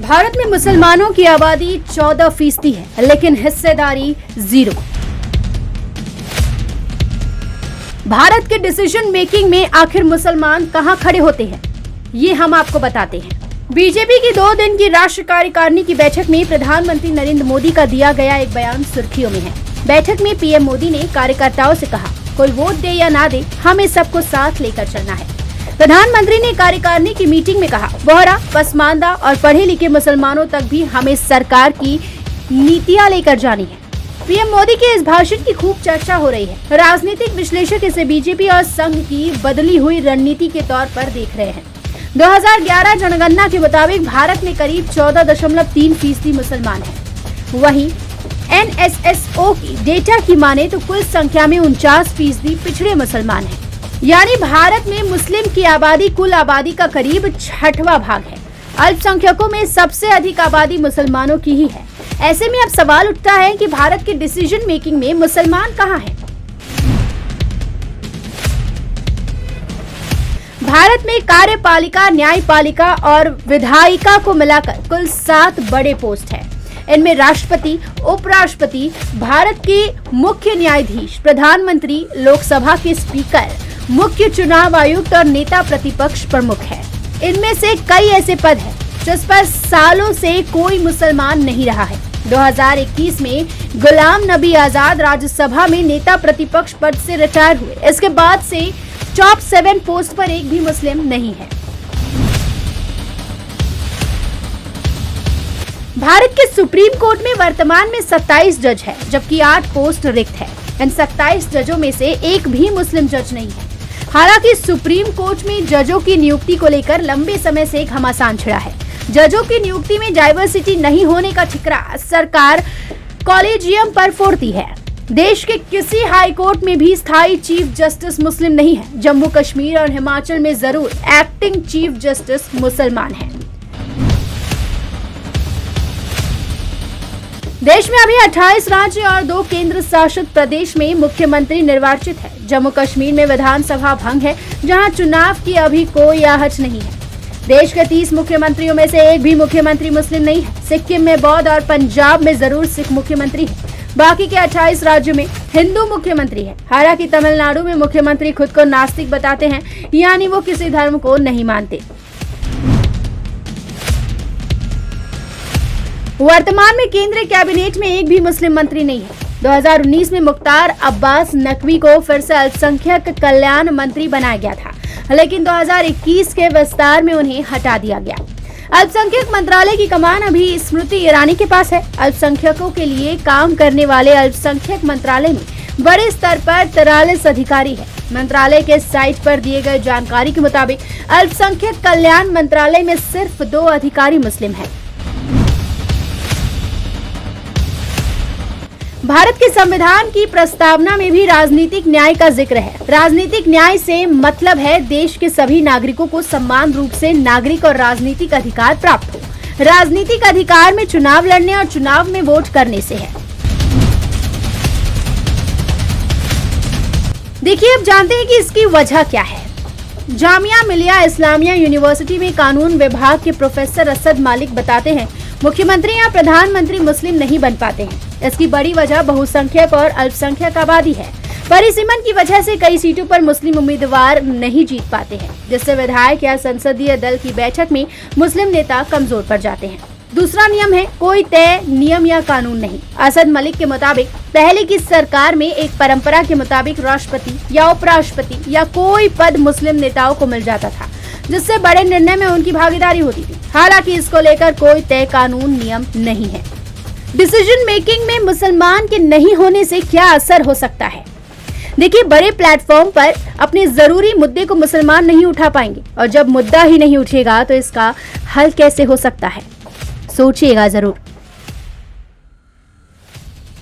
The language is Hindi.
भारत में मुसलमानों की आबादी 14% है, लेकिन हिस्सेदारी 0। भारत के डिसीजन मेकिंग में आखिर मुसलमान कहां खड़े होते हैं, ये हम आपको बताते हैं। बीजेपी की 2 दिन की राष्ट्रीय कार्यकारिणी की बैठक में प्रधानमंत्री नरेंद्र मोदी का दिया गया एक बयान सुर्खियों में है। बैठक में पीएम मोदी ने कार्यकर्ताओं से कहा, कोई वोट दे या ना दे, हमें सबको साथ लेकर चलना है। प्रधानमंत्री ने कार्यकारिणी की मीटिंग में कहा, बोहरा, पसमानदा और पढ़े लिखे मुसलमानों तक भी हमें सरकार की नीतियां लेकर जानी है। पीएम मोदी के इस भाषण की खूब चर्चा हो रही है। राजनीतिक विश्लेषक इसे बीजेपी और संघ की बदली हुई रणनीति के तौर पर देख रहे हैं। 2011 जनगणना के मुताबिक भारत में करीब 14.3% मुसलमान हैं। वहीं NSSO की डेटा की माने तो कुल संख्या में 49% पिछड़े मुसलमान हैं। यानी भारत में मुस्लिम की आबादी कुल आबादी का करीब 6वां भाग है। अल्पसंख्यकों में सबसे अधिक आबादी मुसलमानों की ही है। ऐसे में अब सवाल उठता है कि भारत के डिसीजन मेकिंग में मुसलमान कहां हैं? भारत में कार्यपालिका, न्यायपालिका और विधायिका को मिलाकर कुल 7 बड़े पोस्ट हैं। इनमें राष्ट्रपति, उपराष्ट्रपति, भारत के मुख्य न्यायाधीश, प्रधानमंत्री, लोकसभा के स्पीकर, मुख्य चुनाव आयुक्त और नेता प्रतिपक्ष प्रमुख है। इनमें से कई ऐसे पद हैं जिस पर सालों से कोई मुसलमान नहीं रहा है। 2021 में गुलाम नबी आजाद राज्यसभा में नेता प्रतिपक्ष पद से रिटायर हुए। इसके बाद से टॉप 7 पोस्ट पर एक भी मुस्लिम नहीं है। भारत के सुप्रीम कोर्ट में वर्तमान में 27 जज है, जबकि 8 पोस्ट रिक्त है। इन 27 जजों में से एक भी मुस्लिम जज नहीं है। हालांकि सुप्रीम कोर्ट में जजों की नियुक्ति को लेकर लंबे समय से घमासान छिड़ा है। जजों की नियुक्ति में डाइवर्सिटी नहीं होने का ठिकरा सरकार कॉलेजियम पर फोड़ती है। देश के किसी हाई कोर्ट में भी स्थायी चीफ जस्टिस मुस्लिम नहीं है। जम्मू कश्मीर और हिमाचल में जरूर एक्टिंग चीफ जस्टिस मुसलमान हैं। देश में अभी 28 राज्य और 2 केंद्र शासित प्रदेश में मुख्यमंत्री निर्वाचित है। जम्मू कश्मीर में विधानसभा भंग है, जहां चुनाव की अभी कोई आहट नहीं है। देश के 30 मुख्यमंत्रियों में से एक भी मुख्यमंत्री मुस्लिम नहीं है। सिक्किम में बौद्ध और पंजाब में जरूर सिख मुख्यमंत्री है। बाकी के 28 राज्यों में हिंदू मुख्यमंत्री है। हालांकि तमिलनाडु में मुख्यमंत्री खुद को नास्तिक बताते हैं, यानी वो किसी धर्म को नहीं मानते। वर्तमान में केंद्रीय कैबिनेट में एक भी मुस्लिम मंत्री नहीं है। 2019 में मुख्तार अब्बास नकवी को फिर से अल्पसंख्यक कल्याण मंत्री बनाया गया था, लेकिन 2021 के विस्तार में उन्हें हटा दिया गया। अल्पसंख्यक मंत्रालय की कमान अभी स्मृति ईरानी के पास है। अल्पसंख्यकों के लिए काम करने वाले अल्पसंख्यक मंत्रालय में बड़े स्तर पर 43 अधिकारी है। मंत्रालय के साइट पर दिए गए जानकारी के मुताबिक अल्पसंख्यक कल्याण मंत्रालय में सिर्फ 2 अधिकारी मुस्लिम हैं। भारत के संविधान की प्रस्तावना में भी राजनीतिक न्याय का जिक्र है। राजनीतिक न्याय से मतलब है देश के सभी नागरिकों को समान रूप से नागरिक और राजनीतिक अधिकार प्राप्त हो। राजनीतिक अधिकार में चुनाव लड़ने और चुनाव में वोट करने से है। देखिए, अब जानते हैं कि इसकी वजह क्या है। जामिया मिलिया इस्लामिया यूनिवर्सिटी में कानून विभाग के प्रोफेसर असद मालिक बताते हैं, मुख्यमंत्री या प्रधानमंत्री मुस्लिम नहीं बन पाते हैं। इसकी बड़ी वजह बहुसंख्यक और अल्पसंख्यक आबादी है। परिसीमन की वजह से कई सीटों पर मुस्लिम उम्मीदवार नहीं जीत पाते हैं, जिससे विधायक या संसदीय दल की बैठक में मुस्लिम नेता कमजोर पड़ जाते हैं। दूसरा नियम है, कोई तय नियम या कानून नहीं। असद मलिक के मुताबिक पहले की सरकार में एक परंपरा के मुताबिक राष्ट्रपति या उपराष्ट्रपति या कोई पद मुस्लिम नेताओं को मिल जाता था, जिससे बड़े निर्णय में उनकी भागीदारी होती थी। हालांकि इसको लेकर कोई तय कानून नियम नहीं है। डिसीजन मेकिंग में मुसलमान के नहीं होने से क्या असर हो सकता है? देखिए, बड़े प्लेटफॉर्म पर अपने जरूरी मुद्दे को मुसलमान नहीं उठा पाएंगे, और जब मुद्दा ही नहीं उठेगा तो इसका हल कैसे हो सकता है? सोचिएगा जरूर।